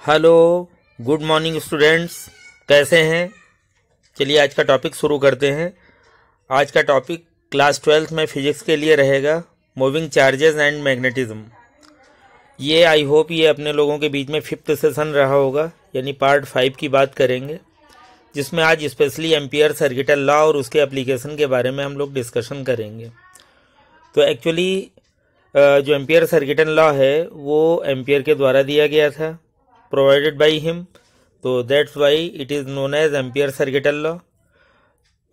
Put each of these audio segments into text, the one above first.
Hello, good morning students. कैसे हैं? चलिए आज का टॉपिक शुरू करते हैं। आज का टॉपिक क्लास 12th में फिजिक्स के लिए रहेगा, मूविंग चार्जेस एंड मैग्नेटिज्म। ये आई होप ये अपने लोगों के बीच में 5th सेशन रहा होगा, यानी पार्ट 5 की बात करेंगे, जिसमें आज स्पेशली एम्पियर सर्किटल लॉ और उसके एप्लीकेशन के बारे में हम लोग डिस्कशन करेंगे। तो एक्चुअली जो एम्पियर सर्किटल लॉ है वो एम्पियर के द्वारा दिया गया था, प्रोवाइडेड बाय हिम, तो that's why it is known as Ampere circuital law.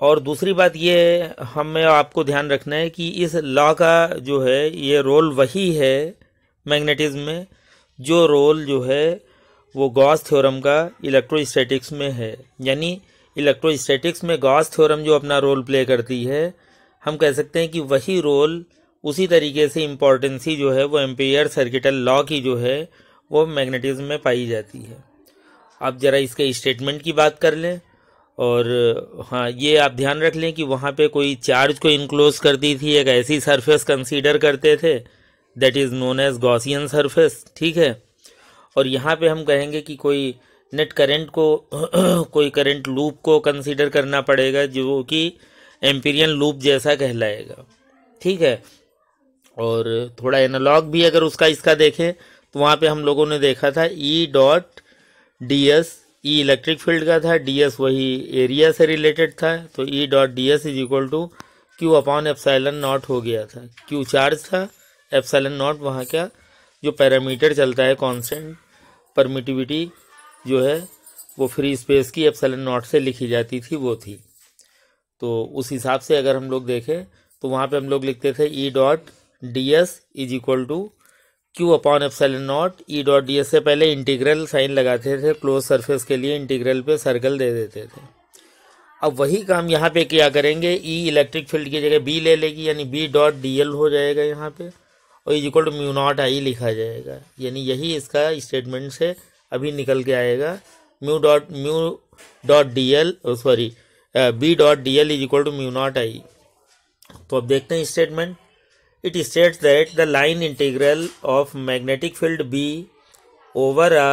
और दूसरी बात ये हमें आपको ध्यान रखना है कि इस लॉ का जो है ये रोल वही है मैग्नेटिज्म में जो रोल जो है वो गॉस थ्योरम का इलेक्ट्रोस्टैटिक्स में है। यानी इलेक्ट्रोस्टैटिक्स में गॉस थ्योरम जो अपना रोल प्ले करती है, हम कह सकते हैं कि वही रोल उसी तरीके से इम्पोर्टेंसी जो है वो एम्पियर सर्किटल लॉ की जो है वो मैग्नेटिज्म में पाई जाती है। आप ज़रा इसके स्टेटमेंट की बात कर लें, और हाँ ये आप ध्यान रख लें कि वहाँ पे कोई चार्ज को इनक्लोज करती थी, एक ऐसी सरफेस कंसीडर करते थे that is known as Gaussian surface, ठीक है। और यहाँ पे हम कहेंगे कि कोई नेट करंट को कोई करंट लूप को कंसीडर करना पड़ेगा जो कि एम्पीरियन लूप जैसा कहलाएगा, ठीक है। और थोड़ा एनालॉग भी अगर उसका इसका देखें तो वहाँ पे हम लोगों ने देखा था E dot D s, E electric field का था, डी एस वही एरिया से रिलेटेड था, तो E dot D S is equal to Q upon epsilon naught हो गया था। क्यू चार्ज था, एप्सिलॉन नॉट वहाँ का जो पैरामीटर चलता है कांस्टेंट परमिटिविटी जो है वो फ्री स्पेस की एप्सिलॉन नॉट से लिखी जाती थी, वो थी। तो उस हिसाब से अगर हम लोग देखें तो वहाँ पे हम लोग लिखते थे E dot D S is equal to Q upon epsilon naught. E dot D s से पहले इंटीग्रल साइन लगाते थे, क्लोज सरफेस के लिए इंटीग्रल पे सर्कल दे देते थे। अब वही काम यहाँ पे क्या करेंगे, ई इलेक्ट्रिक फील्ड की जगह बी ले लेगी, यानी बी डॉट डी एल हो जाएगा यहाँ पे, और is equal to mu naught I लिखा जाएगा। यानी यही इसका स्टेटमेंट से अभी निकल के आएगा, mu dot D l sorry B dot D l is equal to mu naught I. तो अब देखते हैं statement. It states that the line integral of magnetic field B over a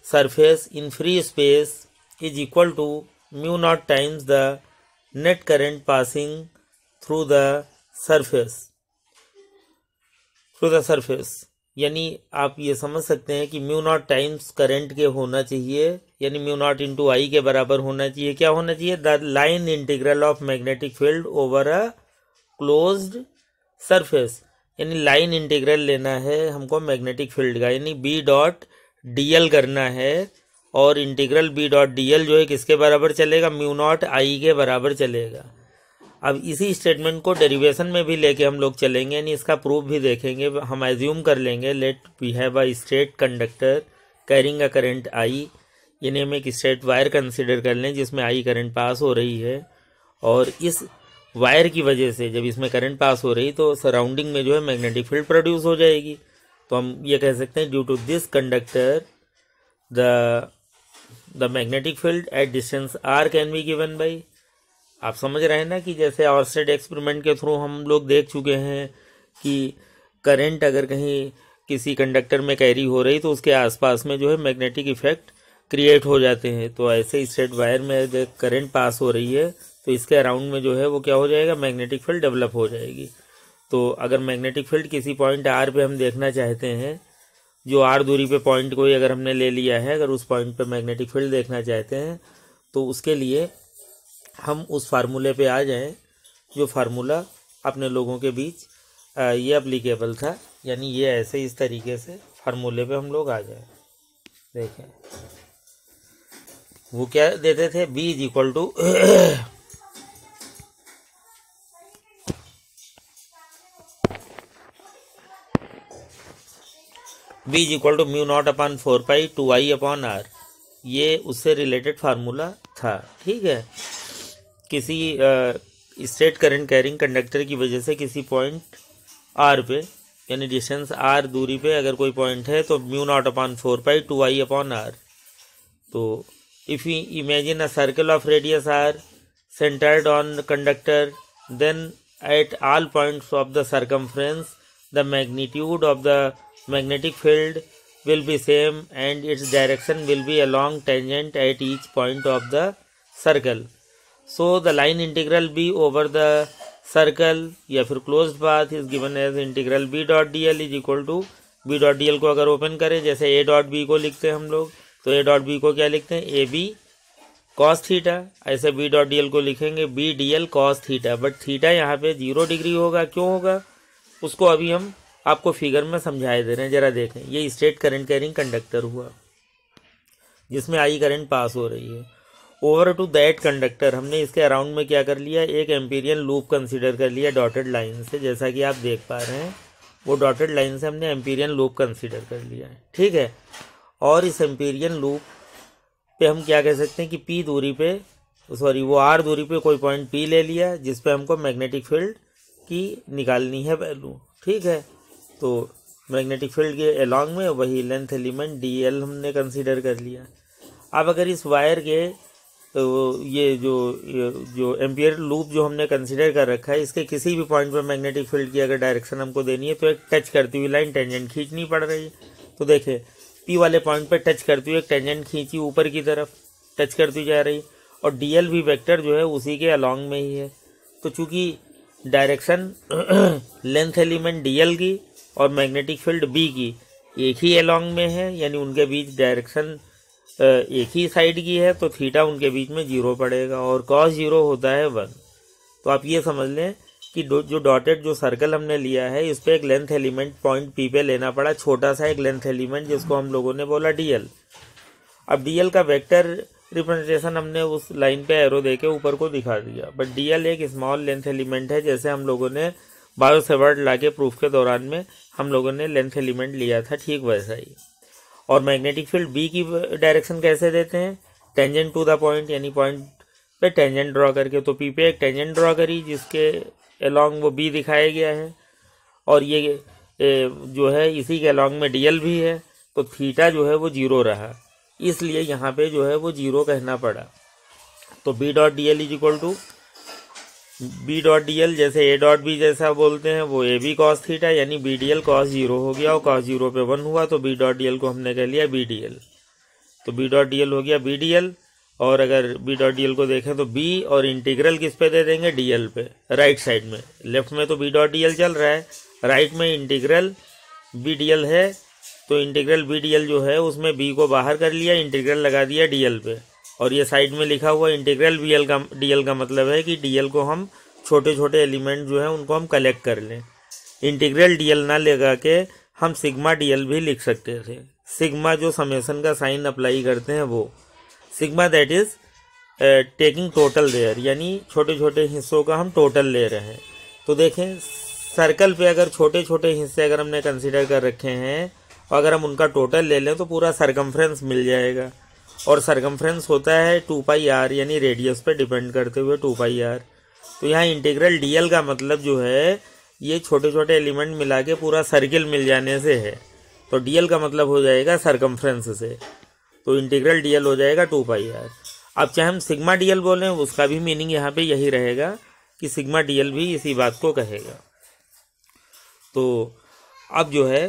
surface in free space is equal to mu naught times the net current passing through the surface. यानी आप ये समझ सकते हैं कि म्यू नॉट टाइम्स करंट के होना चाहिए, यानी म्यू नॉट इंटू आई के बराबर होना चाहिए। क्या होना चाहिए? The line integral of magnetic field over a closed surface, यानी लाइन इंटीग्रल लेना है हमको मैग्नेटिक फील्ड का, यानी बी डॉट डी एल करना है, और integral B dot D l जो है किसके बराबर चलेगा? म्यू नॉट आई के बराबर चलेगा। अब इसी स्टेटमेंट को डेरिवेशन में भी लेके हम लोग चलेंगे, यानी इसका प्रूफ भी देखेंगे। हम एज्यूम कर लेंगे let we have a straight conductor carrying a current I, यानी हम एक स्ट्रेट वायर कंसिडर कर लें जिसमें आई करंट पास हो रही है, और इस वायर की वजह से जब इसमें करंट पास हो रही तो सराउंडिंग में जो है मैग्नेटिक फील्ड प्रोड्यूस हो जाएगी। तो हम ये कह सकते हैं due to this conductor the magnetic field at distance r can be given by. आप समझ रहे हैं ना कि जैसे ऑर्स्टेड एक्सपेरिमेंट के थ्रू हम लोग देख चुके हैं कि करंट अगर कहीं किसी कंडक्टर में कैरी हो रही तो उसके आसपास में जो है मैग्नेटिक इफेक्ट क्रिएट हो जाते हैं। तो ऐसे स्ट्रेट वायर में जब करंट पास हो रही है तो इसके अराउंड में जो है वो क्या हो जाएगा? मैग्नेटिक फील्ड डेवलप हो जाएगी। तो अगर मैग्नेटिक फील्ड किसी पॉइंट आर पे हम देखना चाहते हैं, जो आर दूरी पे पॉइंट कोई अगर हमने ले लिया है, अगर उस पॉइंट पे मैग्नेटिक फील्ड देखना चाहते हैं तो उसके लिए हम उस फार्मूले पे आ जाएं जो फार्मूला अपने लोगों के बीच ये अप्लीकेबल था, यानी ये ऐसे इस तरीके से फार्मूले पे हम लोग आ जाएं। देखें वो क्या देते थे, B is equal to B is equal to mu naught upon 4 pi 2 I upon r. ये उससे रिलेटेड फार्मूला था, ठीक है। किसी स्ट्रेट करंट कैरिंग कंडक्टर की वजह से किसी पॉइंट आर पे, यानी डिस्टेंस आर दूरी पे अगर कोई पॉइंट है तो mu naught upon 4 pi 2 I upon R. तो if you imagine a circle of radius R centred on conductor, then at all points of the circumference the magnitude of the magnetic field will be same and its direction will be along tangent at each point of the circle. So the line integral b over the circle या फिर closed path is given as integral b dot dl is equal to b dot dl को अगर open करें, जैसे a dot b को लिखते हैं हम लोग, तो a dot b को क्या लिखते हैं, ए बी कॉस थीटा, ऐसे b डॉट डी एल को लिखेंगे b d l cos theta. But theta यहाँ पे 0 डिग्री होगा, क्यों होगा उसको अभी हम आपको फिगर में समझाए दे रहे हैं, जरा देखें। ये स्ट्रेट करंट कैरिंग कंडक्टर हुआ जिसमें आई करंट पास हो रही है। ओवर टू दैट कंडक्टर हमने इसके अराउंड में क्या कर लिया, एक एम्पीरियन लूप कंसिडर कर लिया डॉटेड लाइन से, जैसा कि आप देख पा रहे हैं वो डॉटेड लाइन से हमने एम्पीरियन लूप कंसिडर कर लिया है, ठीक है। और इस एम्पीरियन लूप पे हम क्या कह सकते हैं कि P दूरी पे, सॉरी वो R दूरी पे कोई पॉइंट P ले लिया जिस पे हमको मैग्नेटिक फील्ड की निकालनी है वैल्यू, ठीक है। तो मैग्नेटिक फील्ड के अलॉन्ग में वही लेंथ एलिमेंट DL हमने कंसीडर कर लिया। अब अगर इस वायर के तो ये जो एम्पियर लूप जो हमने कंसीडर कर रखा है, इसके किसी भी पॉइंट पर मैग्नेटिक फील्ड की अगर डायरेक्शन हमको देनी है तो एक टच करती हुई लाइन टेंजेंट खींचनी पड़ रही है। तो देखें P वाले पॉइंट पर टच करती हुई एक टेंजेंट खींची ऊपर की तरफ टच करती जा रही, और DL भी वेक्टर जो है उसी के अलॉन्ग में ही है। तो चूंकि डायरेक्शन लेंथ एलिमेंट DL की और मैग्नेटिक फील्ड B की एक ही अलॉन्ग में है, यानी उनके बीच डायरेक्शन एक ही साइड की है, तो थीटा उनके बीच में 0 पड़ेगा और cos 0 होता है 1। तो आप ये समझ लें कि जो डॉटेड जो सर्कल हमने लिया है इस पे एक लेंथ एलिमेंट पॉइंट P पे लेना पड़ा, छोटा सा एक लेंथ एलिमेंट जिसको हम लोगों ने बोला DL। अब DL का वेक्टर रिप्रेजेंटेशन हमने उस लाइन पे एरो देके ऊपर को दिखा दिया, बट DL एक स्मॉल लेंथ एलिमेंट है, जैसे हम लोगों ने बायो सेवर्ट लाके प्रूफ के दौरान में हम लोगों ने लेंथ एलिमेंट लिया था, ठीक वैसा ही। और मैग्नेटिक फील्ड B की डायरेक्शन कैसे देते हैं, टेंजेंट टू द पॉइंट, यानी पॉइंट पे टेंजेंट ड्रॉ करके। तो P पे एक टेंजेंट ड्रॉ करी जिसके अलॉन्ग वो B दिखाया गया है, और ये जो है इसी के अलॉन्ग में DL भी है, तो थीटा जो है वो 0 रहा, इसलिए यहाँ पे जो है वो 0 कहना पड़ा। तो B dot D l is equal to B dot D l, जैसे A डॉट B जैसा बोलते हैं वो ए बी कॉस थीटा, यानी B डी एल कॉस 0 हो गया, और कॉस 0 पे 1 हुआ, तो B डॉट डी एल को हमने कह लिया B डी एल। तो B डॉट डी एल हो गया B डी एल, और अगर B डॉट डी एल को देखें तो B और इंटीग्रल किस पे दे देंगे, DL पे, राइट साइड में। लेफ्ट में तो B डॉट डी एल चल रहा है, राइट में इंटीग्रल B डी एल है, तो इंटीग्रल B डी एल जो है उसमें B को बाहर कर लिया, इंटीग्रल लगा दिया DL पे, और ये साइड में लिखा हुआ इंटीग्रल DL का मतलब है कि DL को हम छोटे छोटे एलिमेंट जो है उनको हम कलेक्ट कर लें। इंटीग्रल DL ना लगा के हम सिग्मा DL भी लिख सकते थे। सिग्मा जो समेशन का साइन अप्लाई करते हैं वो sigma, that is taking total there, यानी छोटे छोटे हिस्सों का हम टोटल ले रहे हैं। तो देखें सर्कल पे अगर छोटे छोटे हिस्से अगर हमने कंसीडर कर रखे हैं और अगर हम उनका टोटल ले लें तो पूरा सरकमफ्रेंस मिल जाएगा, और सरकमफ्रेंस होता है 2 पाई r, यानी रेडियस पे डिपेंड करते हुए 2 पाई r। तो यहाँ इंटीग्रल DL का मतलब जो है ये छोटे छोटे एलिमेंट मिला के पूरा सर्किल मिल जाने से है, तो DL का मतलब हो जाएगा सरकमफ्रेंस से, तो इंटीग्रल DL हो जाएगा 2 पाई r। अब चाहे हम सिग्मा DL बोलें उसका भी मीनिंग यहाँ पे यही रहेगा कि सिग्मा DL भी इसी बात को कहेगा। तो अब जो है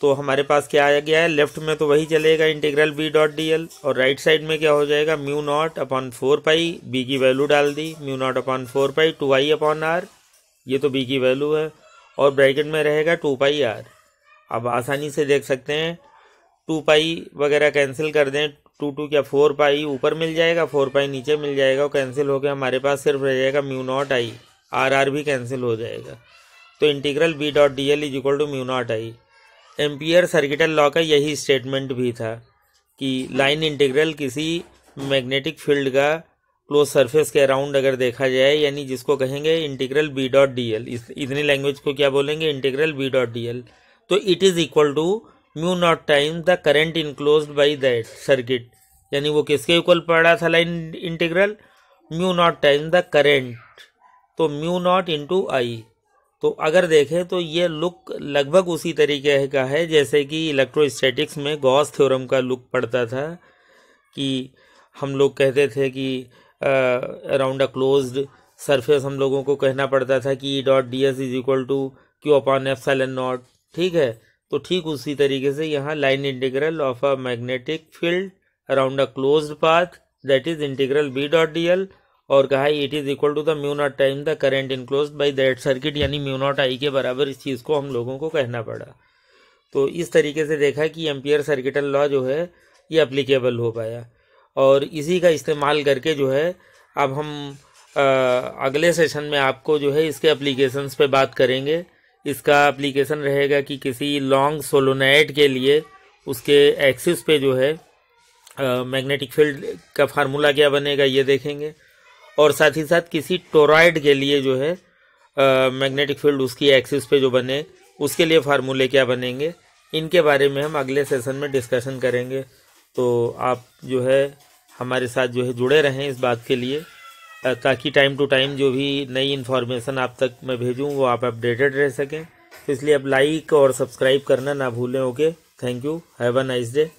तो हमारे पास क्या आ गया है, लेफ्ट में तो वही चलेगा integral B dot D L, और राइट साइड में क्या हो जाएगा, म्यू नॉट अपॉन 4 पाई, B की वैल्यू डाल दी, म्यू नॉट अपॉन 4 पाई 2i अपॉन r, ये तो B की वैल्यू है, और ब्रैकेट में रहेगा 2 पाई r। अब आसानी से देख सकते हैं 2 पाई वगैरह कैंसिल कर दें, 2 क्या 4 पाई ऊपर मिल जाएगा, 4 पाई नीचे मिल जाएगा, और कैंसिल हो गया, हमारे पास सिर्फ रह जाएगा म्यू नॉट आई, r भी कैंसिल हो जाएगा। तो integral B dot D l is equal to mu naught I. Ampere circuital law का यही स्टेटमेंट भी था कि लाइन इंटीग्रल किसी मैग्नेटिक फील्ड का क्लोज सरफेस के अराउंड अगर देखा जाए, यानी जिसको कहेंगे integral B dot D l, इतनी लैंग्वेज को क्या बोलेंगे, integral B dot D l, तो it is equal to mu naught time the current enclosed by that circuit, यानी वो किसके इक्वल पड़ा था line integral, mu naught time the current, तो म्यू नॉट इंटू आई। तो अगर देखें तो ये लुक लगभग उसी तरीके का है जैसे कि इलेक्ट्रोस्टैटिक्स में गॉस थ्योरम का लुक पड़ता था, कि हम लोग कहते थे कि अराउंड अ क्लोज्ड सरफेस हम लोगों को कहना पड़ता था कि E dot D S is equal to Q upon epsilon naught, ठीक है। तो ठीक उसी तरीके से यहाँ line integral of a magnetic field around a closed path that is integral B dot D L, और कहा it is equal to the mu naught time the current enclosed by that circuit, यानी mu naught I के बराबर इस चीज़ को हम लोगों को कहना पड़ा। तो इस तरीके से देखा कि एम्पियर सर्किटल लॉ जो है ये अप्लीकेबल हो पाया, और इसी का इस्तेमाल करके जो है अब हम अगले सेशन में आपको जो है इसके एप्लीकेशंस पे बात करेंगे। इसका एप्लीकेशन रहेगा कि किसी लॉन्ग सोलोनाइड के लिए उसके एक्सिस पे जो है मैग्नेटिक फील्ड का फार्मूला क्या बनेगा ये देखेंगे, और साथ ही साथ किसी टोरॉइड के लिए जो है मैग्नेटिक फील्ड उसकी एक्सिस पे जो बने उसके लिए फार्मूले क्या बनेंगे, इनके बारे में हम अगले सेशन में डिस्कशन करेंगे। तो आप जो है हमारे साथ जो है जुड़े रहें इस बात के लिए, ताकि टाइम टू टाइम जो भी नई इन्फॉर्मेशन आप तक मैं भेजूँ वो आप अपडेटेड रह सकें। तो इसलिए आप लाइक और सब्सक्राइब करना ना भूलें। Okay, thank you, have a nice day.